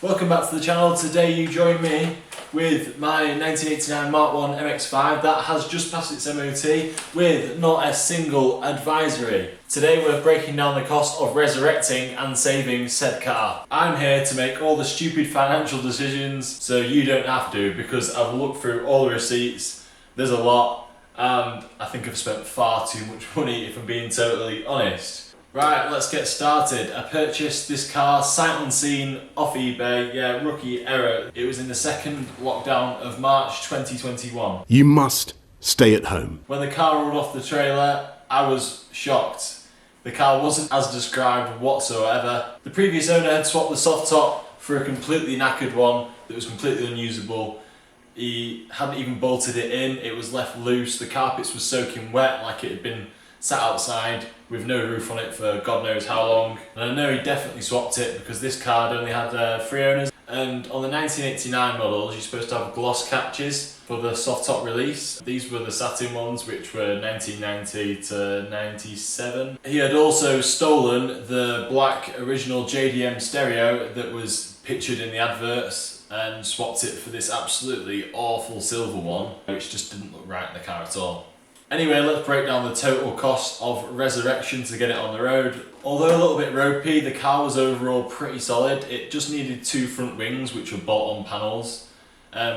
Welcome back to the channel. Today you join me with my 1989 Mark 1 MX5 that has just passed its MOT with not a single advisory. Today we're breaking down the cost of resurrecting and saving said car. I'm here to make all the stupid financial decisions so you don't have to, because I've looked through all the receipts, there's a lot, and I think I've spent far too much money if I'm being totally honest. Right, let's get started. I purchased this car sight unseen off eBay. Yeah, rookie error. It was in the second lockdown of March 2021. You must stay at home. When the car rolled off the trailer, I was shocked. The car wasn't as described whatsoever. The previous owner had swapped the soft top for a completely knackered one that was completely unusable. He hadn't even bolted it in, it was left loose. The carpets were soaking wet like it had been sat outside with no roof on it for God knows how long. And I know he definitely swapped it because this car had only had 3 owners. And on the 1989 models, you're supposed to have gloss catches for the soft top release. These were the satin ones, which were 1990 to 97. He had also stolen the black original JDM stereo that was pictured in the adverts and swapped it for this absolutely awful silver one, which just didn't look right in the car at all. Anyway, let's break down the total cost of resurrection to get it on the road. Although a little bit ropey, the car was overall pretty solid. It just needed 2 front wings, which were bolt-on panels.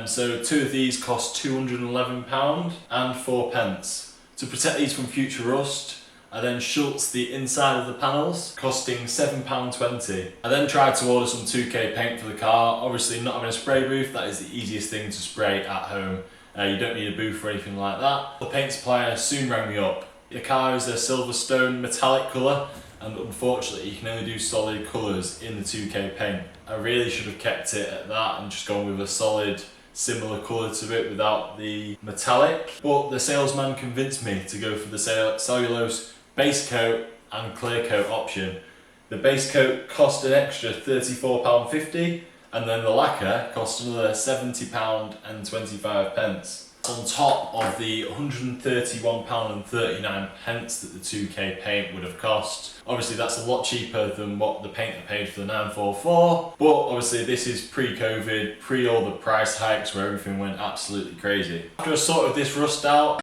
So 2 of these cost £211 and 4 pence. To protect these from future rust, I then schultzed the inside of the panels, costing £7.20. I then tried to order some 2K paint for the car. Obviously not having a spray booth, that is the easiest thing to spray at home. You don't need a booth or anything like that. The paint supplier soon rang me up. The car is a Silverstone metallic colour, and unfortunately you can only do solid colours in the 2K paint. I really should have kept it at that and just gone with a solid similar colour to it without the metallic, but the salesman convinced me to go for the cellulose base coat and clear coat option. The base coat cost an extra £34.50, and then the lacquer cost another £70 and 25 pence. On top of the £131 and 39 pence that the 2K paint would have cost. Obviously that's a lot cheaper than what the painter paid for the 944, but obviously this is pre-COVID, pre all the price hikes where everything went absolutely crazy. After I sorted this rust out,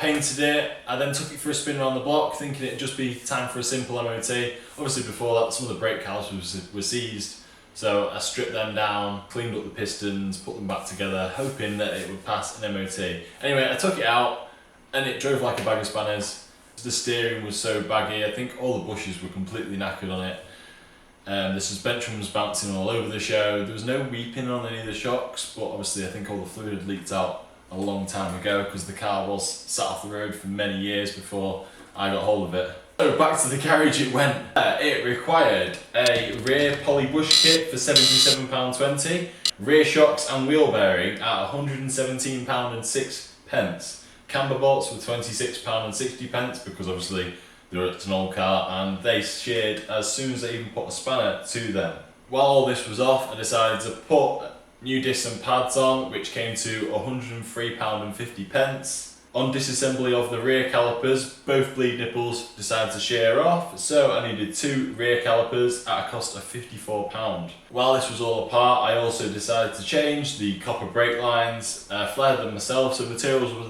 painted it, I then took it for a spin around the block thinking it'd just be time for a simple MOT. Obviously before that some of the brake calipers were seized, so I stripped them down, cleaned up the pistons, put them back together, hoping that it would pass an MOT. Anyway, I took it out and it drove like a bag of spanners. The steering was so baggy, I think all the bushes were completely knackered on it. The suspension was bouncing all over the show. There was no weeping on any of the shocks, but obviously I think all the fluid had leaked out a long time ago because the car was sat off the road for many years before I got hold of it. So back to the garage it went. It required a rear poly bush kit for £77.20, rear shocks and wheel bearing at £117 and 6 pence, camber bolts for £26 and 60 pence because obviously it's an old car and they sheared as soon as they even put a spanner to them. While all this was off, I decided to put new discs and pads on, which came to £103 and 50 pence. On disassembly of the rear calipers, both bleed nipples decided to shear off, so I needed 2 rear calipers at a cost of £54. While this was all apart, I also decided to change the copper brake lines, flared them myself, so materials for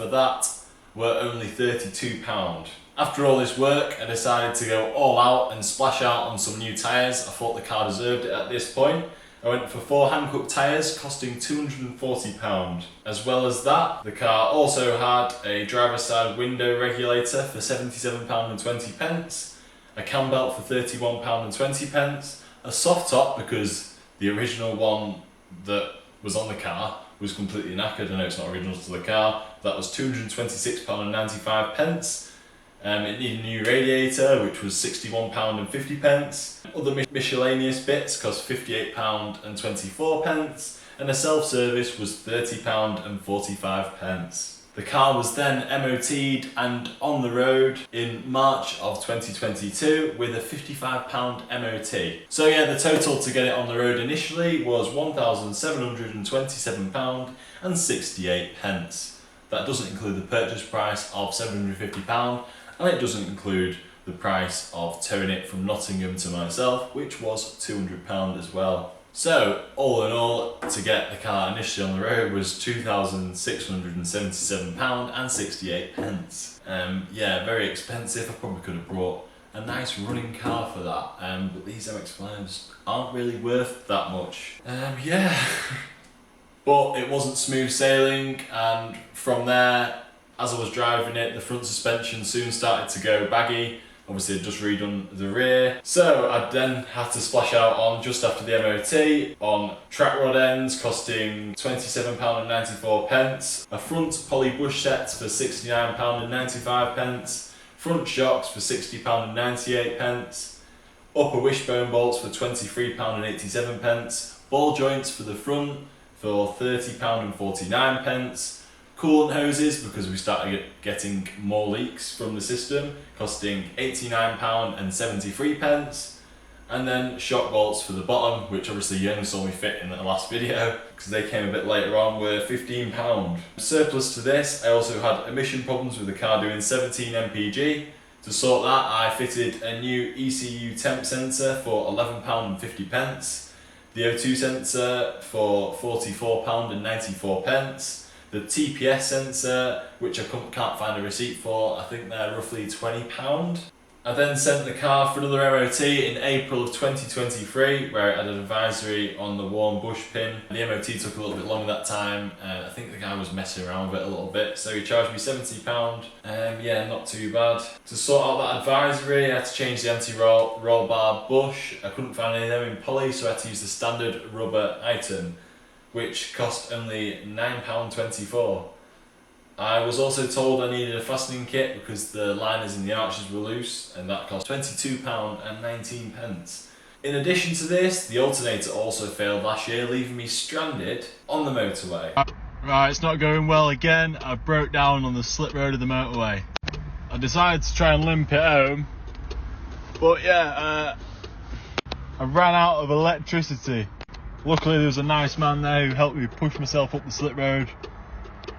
that were only £32. After all this work, I decided to go all out and splash out on some new tyres. I thought the car deserved it at this point. I went for 4 Hankook tyres costing £240. As well as that, the car also had a driver's side window regulator for £77 and 20 pence, a cam belt for £31 and 20 pence, a soft top because the original one that was on the car was completely knackered. I know it's not original to the car. That was £226 and 95 pence. It needed a new radiator, which was £61 and 50 pence. Other miscellaneous bits cost £58 and 24 pence, and a self-service was £30 and 45 pence. The car was then MOT'd and on the road in March of 2022 with a £55 MOT. So yeah, the total to get it on the road initially was £1,727 and 68 pence. That doesn't include the purchase price of £750, and it doesn't include the price of towing it from Nottingham to myself, which was £200 as well. So all in all, to get the car initially on the road was £2,677.68. Yeah, very expensive. I probably could have brought a nice running car for that, but these MX5s aren't really worth that much. Yeah, but it wasn't smooth sailing, and from there, as I was driving it, the front suspension soon started to go baggy. Obviously I'd just redone the rear. So I then had to splash out on, just after the MOT, on track rod ends costing £27.94, a front poly bush set for £69.95, front shocks for £60.98, upper wishbone bolts for £23.87, ball joints for the front for £30.49, coolant hoses, because we started getting more leaks from the system, costing £89.73, and then shock bolts for the bottom, which obviously you only saw me fit in the last video because they came a bit later on, were £15. Surplus to this, I also had emission problems with the car doing 17 mpg. To sort that, I fitted a new ECU temp sensor for £11.50, the O2 sensor for £44.94, the TPS sensor, which I can't find a receipt for, I think they're roughly £20. I then sent the car for another MOT in April of 2023, where it had an advisory on the worn bush pin. The MOT took a little bit longer that time. I think the guy was messing around with it a little bit, so he charged me £70. Yeah, not too bad. To sort out that advisory, I had to change the anti-roll bar bush. I couldn't find any of them in poly, so I had to use the standard rubber item, which cost only £9.24. I was also told I needed a fastening kit because the liners in the arches were loose, and that cost £22.19. In addition to this, the alternator also failed last year, leaving me stranded on the motorway. Right, it's not going well again. I broke down on the slip road of the motorway. I decided to try and limp it home, but yeah, I ran out of electricity. Luckily there was a nice man there who helped me push myself up the slip road.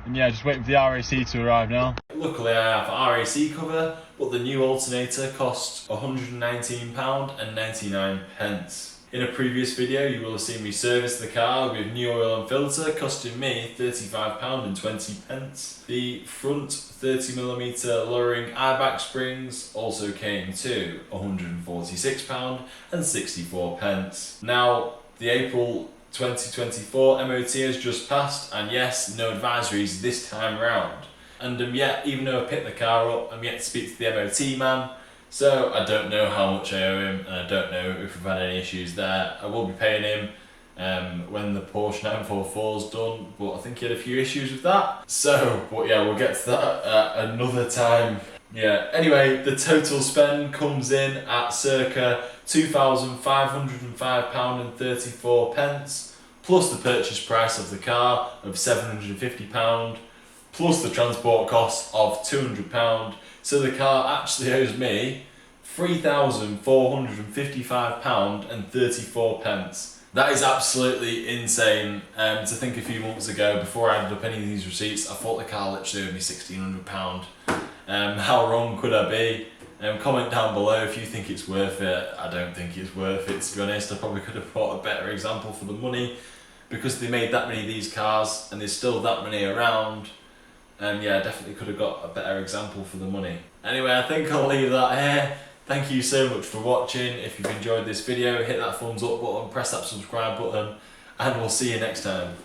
And yeah, just waiting for the RAC to arrive now. Luckily I have RAC cover, but the new alternator costs £119.99. In a previous video you will have seen me service the car with new oil and filter, costing me £35.20. The front 30mm lowering airbag springs also came to £146.64. Now, the April 2024 MOT has just passed, and yes, no advisories this time round. And yet, even though I picked the car up, I'm yet to speak to the MOT man, so I don't know how much I owe him, and I don't know if we've had any issues there. I will be paying him when the Porsche 944 is done, but I think he had a few issues with that. So, but yeah, we'll get to that another time. Yeah, anyway, the total spend comes in at circa £2,505.34, plus the purchase price of the car of £750, plus the transport cost of £200. So the car actually owes me £3,455.34. That is absolutely insane. To think a few months ago, before I added up any of these receipts, I thought the car literally owed me £1,600. How wrong could I be? Comment down below if you think it's worth it. I don't think it's worth it, to be honest. I probably could have bought a better example for the money, because they made that many of these cars and there's still that many around. Yeah, I definitely could have got a better example for the money. Anyway, I think I'll leave that here. Thank you so much for watching. If you've enjoyed this video, hit that thumbs up button, press that subscribe button, and we'll see you next time.